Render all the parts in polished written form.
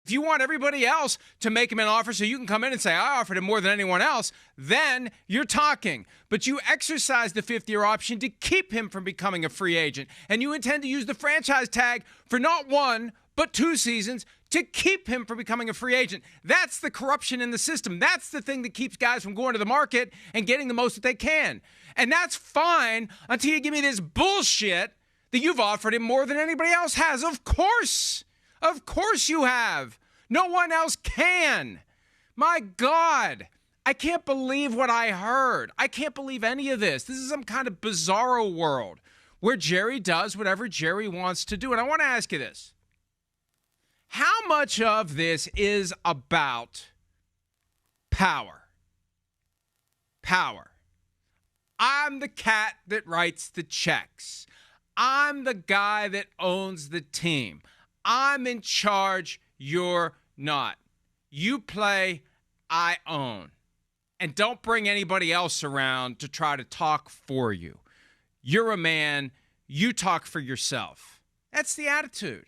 If you want everybody else to make him an offer so you can come in and say, I offered him more than anyone else, then you're talking. But you exercise the fifth-year option to keep him from becoming a free agent. And you intend to use the franchise tag for not one, but 2 seasons to keep him from becoming a free agent. That's the corruption in the system. That's the thing that keeps guys from going to the market and getting the most that they can. And that's fine until you give me this bullshit that you've offered him more than anybody else has. Of course. Of course you have. No one else can. My God. I can't believe what I heard. I can't believe any of this. This is some kind of bizarro world where Jerry does whatever Jerry wants to do. And I want to ask you this. How much of this is about power? Power. I'm the cat that writes the checks. I'm the guy that owns the team. I'm in charge, you're not. You play, I own. And don't bring anybody else around to try to talk for you. You're a man, you talk for yourself. That's the attitude.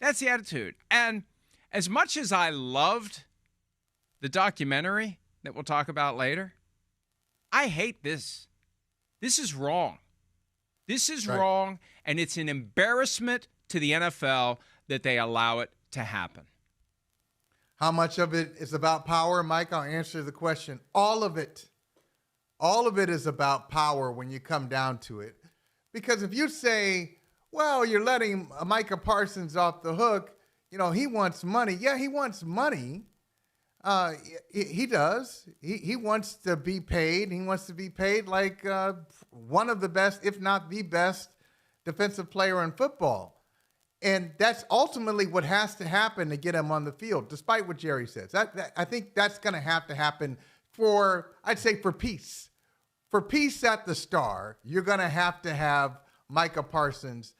That's the attitude. And as much as I loved the documentary that we'll talk about later, I hate this. This is wrong. This is wrong, and it's an embarrassment to the NFL that they allow it to happen. How much of it is about power, Mike? I'll answer the question. All of it. All of it is about power when you come down to it. Because if you say, well, you're letting Micah Parsons off the hook, you know, he wants money. Yeah, he wants money. He does. He wants to be paid. He wants to be paid like one of the best, if not the best, defensive player in football. And that's ultimately what has to happen to get him on the field, despite what Jerry says. I think that's going to happen I'd say for peace. For peace at the Star, you're going to have Micah Parsons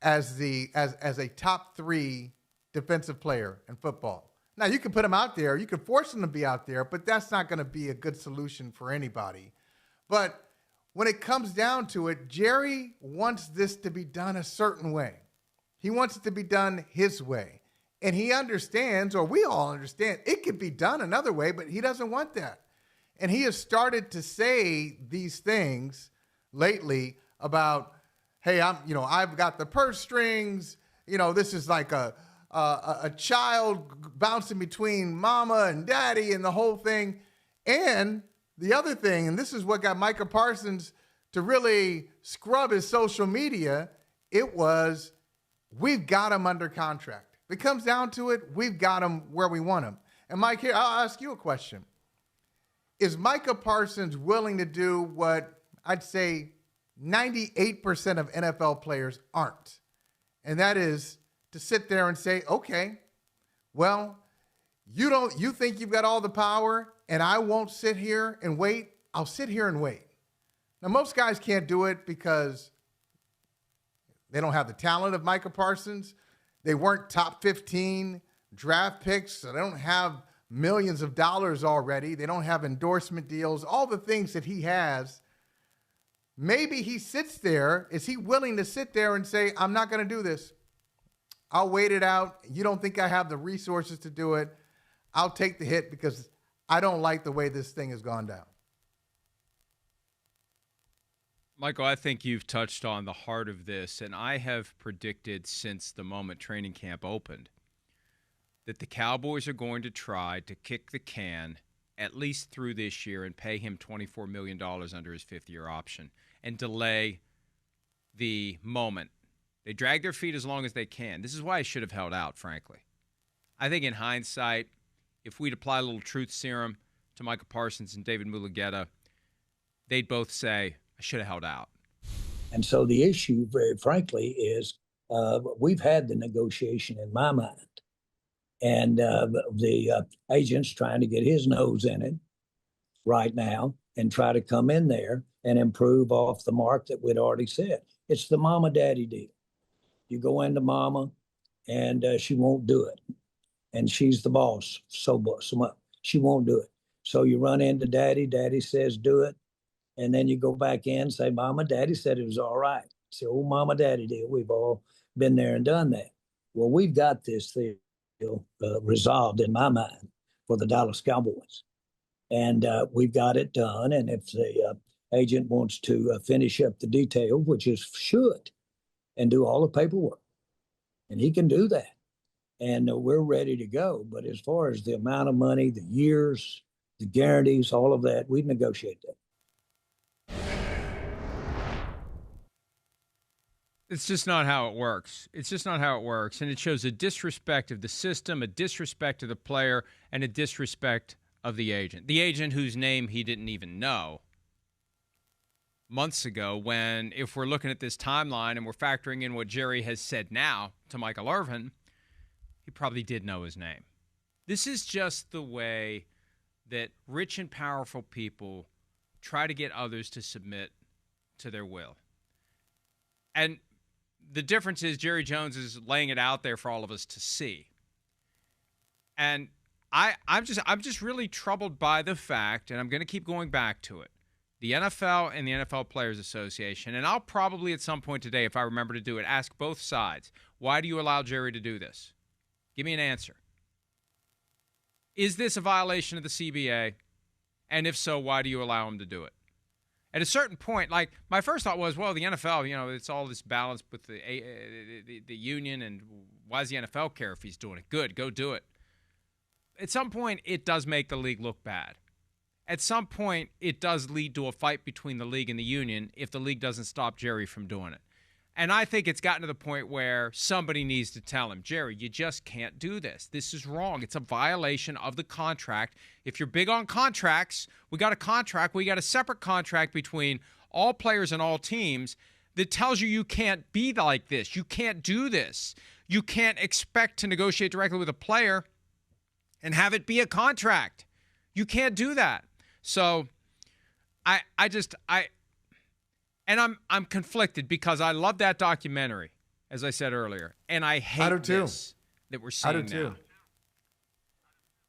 as a top 3 defensive player in football. Now, you can put him out there. You can force him to be out there, but that's not going to be a good solution for anybody. But when it comes down to it, Jerry wants this to be done a certain way. He wants it to be done his way. And he understands, or we all understand, it could be done another way, but he doesn't want that. And he has started to say these things lately about, hey, I've got the purse strings. You know, this is like a child bouncing between mama and daddy and the whole thing. And the other thing, and this is what got Micah Parsons to really scrub his social media, it was, we've got him under contract. If it comes down to it, we've got him where we want him. And Mike, here, I'll ask you a question. Is Micah Parsons willing to do what I'd say 98% of NFL players aren't? And that is to sit there and say, okay, well, you think you've got all the power and I won't sit here and wait. I'll sit here and wait. Now, most guys can't do it because they don't have the talent of Micah Parsons. They weren't top 15 draft picks, so they don't have millions of dollars already. They don't have endorsement deals, all the things that he has. Maybe he sits there. Is he willing to sit there and say, I'm not going to do this? I'll wait it out. You don't think I have the resources to do it? I'll take the hit because I don't like the way this thing has gone down. Michael, I think you've touched on the heart of this, and I have predicted since the moment training camp opened that the Cowboys are going to try to kick the can at least through this year and pay him $24 million under his fifth-year option and delay the moment. They drag their feet as long as they can. This is why I should have held out, frankly. I think in hindsight, if we'd apply a little truth serum to Micah Parsons and David Mulugheta, they'd both say, I should have held out. And so the issue, very frankly, is we've had the negotiation in my mind. And the agent's trying to get his nose in it right now and try to come in there and improve off the mark that we'd already said. It's the mama-daddy deal. You go into mama, and she won't do it. And she's the boss, so much. She won't do it. So you run into daddy. Daddy says do it. And then you go back in and say, Mama, Daddy said it was all right. It's the old Mama, Daddy deal. We've all been there and done that. Well, we've got this thing resolved in my mind for the Dallas Cowboys. And we've got it done. And if the agent wants to finish up the detail, which is should, and do all the paperwork, and he can do that. And we're ready to go. But as far as the amount of money, the years, the guarantees, all of that, we negotiate that. It's just not how it works. It's just not how it works. And it shows a disrespect of the system, a disrespect of the player, and a disrespect of the agent whose name he didn't even know months ago, when, if we're looking at this timeline and we're factoring in what Jerry has said now to Michael Irvin, he probably did know his name. This is just the way that rich and powerful people try to get others to submit to their will. And the difference is Jerry Jones is laying it out there for all of us to see. And I'm just really troubled by the fact, and I'm going to keep going back to it, the NFL and the NFL Players Association, and I'll probably at some point today, if I remember to do it, ask both sides, why do you allow Jerry to do this? Give me an answer. Is this a violation of the CBA? And if so, why do you allow him to do it? At a certain point, like, my first thought was, well, the NFL, it's all this balance with the union, and why does the NFL care if he's doing it? Good, go do it. At some point, it does make the league look bad. At some point, it does lead to a fight between the league and the union if the league doesn't stop Jerry from doing it. And I think it's gotten to the point where somebody needs to tell him, Jerry, you just can't do this. This is wrong. It's a violation of the contract. If you're big on contracts, we got a contract. We got a separate contract between all players and all teams that tells you can't be like this. You can't do this. You can't expect to negotiate directly with a player and have it be a contract. You can't do that. So I'm conflicted because I love that documentary, as I said earlier, and I hate this that we're seeing now. Too.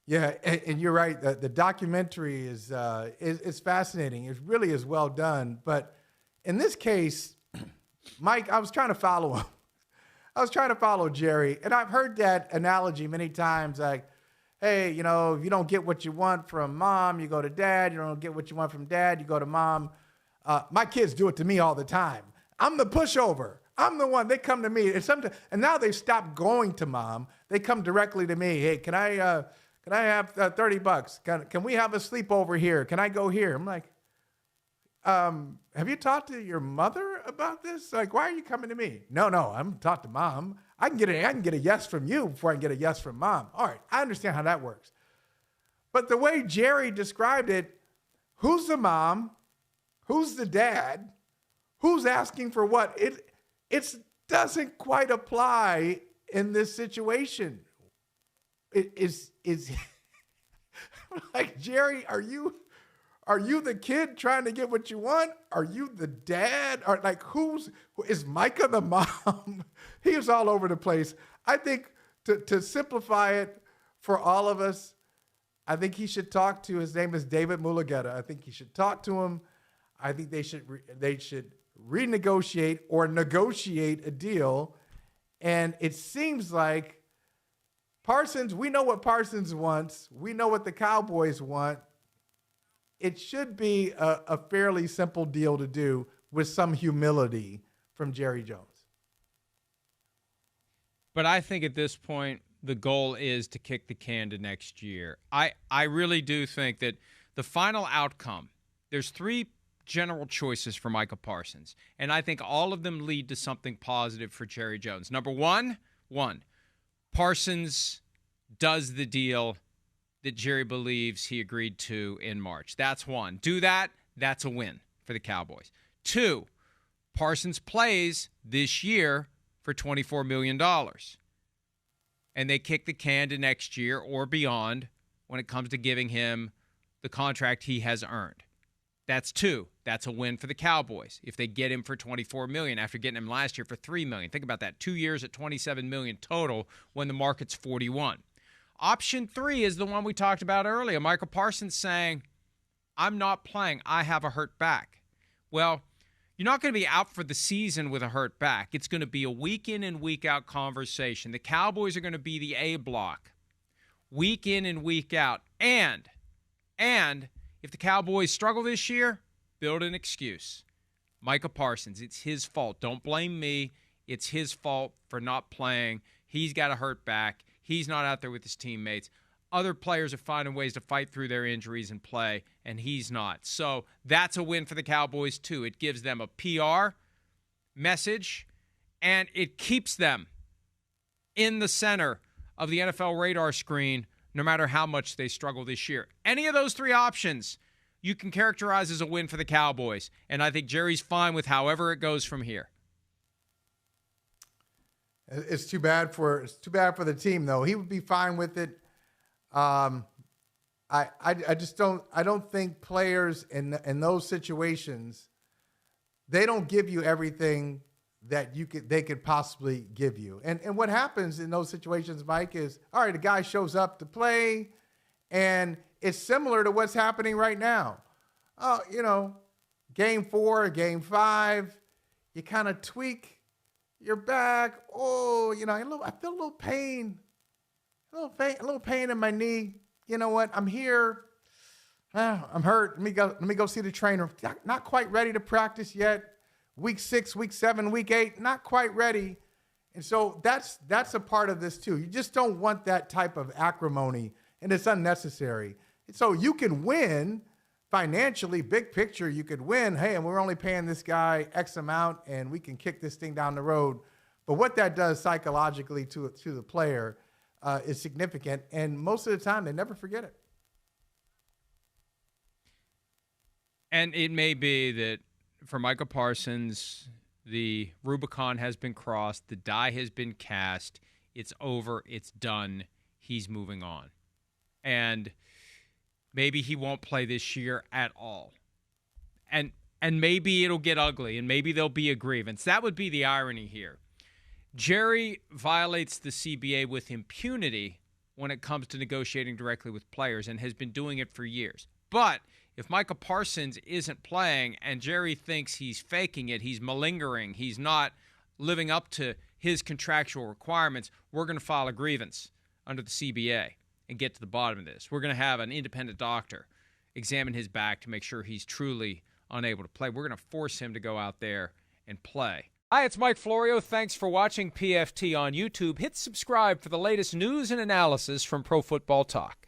Yeah, and you're right. The documentary is fascinating. It really is well done. But in this case, Mike, I was trying to follow him. I was trying to follow Jerry, and I've heard that analogy many times, like, hey, if you don't get what you want from mom, you go to dad. You don't get what you want from dad, you go to mom. My kids do it to me all the time. I'm the pushover. I'm the one. They come to me. And now they've stopped going to mom. They come directly to me. Hey, can I have $30? Can we have a sleepover here? Can I go here? I'm like, have you talked to your mother about this? Like, why are you coming to me? No, I'm talking to mom. I can get a yes from you before I can get a yes from mom. All right, I understand how that works. But the way Jerry described it, who's the mom? Who's the dad? Who's asking for what? It doesn't quite apply in this situation. It is like, Jerry, are you the kid trying to get what you want? Are you the dad? Or like, is Micah the mom? He was all over the place. I think to simplify it for all of us, I think he should talk to, his name is David Mulugeta. I think he should talk to him. I think they should renegotiate or negotiate a deal. And it seems like Parsons, we know what Parsons wants. We know what the Cowboys want. It should be a fairly simple deal to do with some humility from Jerry Jones. But I think at this point, the goal is to kick the can to next year. I really do think that the final outcome, there's three general choices for Micah Parsons, and I think all of them lead to something positive for Jerry Jones. Number one, Parsons does the deal that Jerry believes he agreed to in March. That's one. Do that, that's a win for the Cowboys. Two, Parsons plays this year for $24 million. And they kick the can to next year or beyond when it comes to giving him the contract he has earned. That's two. That's a win for the Cowboys if they get him for $24 million after getting him last year for $3 million. Think about that. 2 years at $27 million total when the market's $41 million. Option three is the one we talked about earlier. Micah Parsons saying, I'm not playing. I have a hurt back. Well, You're not going to be out for the season with a hurt back. It's going to be a week in and week out conversation. The Cowboys are going to be the A block week in and week out. And if the Cowboys struggle this year, build an excuse. Micah Parsons, it's his fault. Don't blame me. It's his fault for not playing. He's got a hurt back. He's not out there with his teammates. Other players are finding ways to fight through their injuries and play, and he's not. So that's a win for the Cowboys, too. It gives them a PR message, and it keeps them in the center of the NFL radar screen no matter how much they struggle this year. Any of those three options you can characterize as a win for the Cowboys, and I think Jerry's fine with however it goes from here. It's too bad for the team, though. He would be fine with it. I don't think players in those situations, they don't give you everything that they could possibly give you. And what happens in those situations, Mike, is all right, the guy shows up to play, and it's similar to what's happening right now. Game 4, game 5, you kind of tweak your back. Oh, I feel a little pain. A little pain in my knee. You know what? I'm here. I'm hurt. Let me go see the trainer. Not quite ready to practice yet. Week 6, week 7, week 8, not quite ready. And so that's a part of this too. You just don't want that type of acrimony, and it's unnecessary. So you can win financially, big picture. You could win. Hey, and we're only paying this guy X amount, and we can kick this thing down the road. But what that does psychologically to the player is significant, and most of the time they never forget it. And it may be that for Micah Parsons, the Rubicon has been crossed, the die has been cast, it's over, it's done, he's moving on. And maybe he won't play this year at all. And maybe it'll get ugly, and maybe there'll be a grievance. That would be the irony here. Jerry violates the CBA with impunity when it comes to negotiating directly with players and has been doing it for years. But if Micah Parsons isn't playing and Jerry thinks he's faking it, he's malingering, he's not living up to his contractual requirements, we're going to file a grievance under the CBA and get to the bottom of this. We're going to have an independent doctor examine his back to make sure he's truly unable to play. We're going to force him to go out there and play. Hi, it's Mike Florio. Thanks for watching PFT on YouTube. Hit subscribe for the latest news and analysis from Pro Football Talk.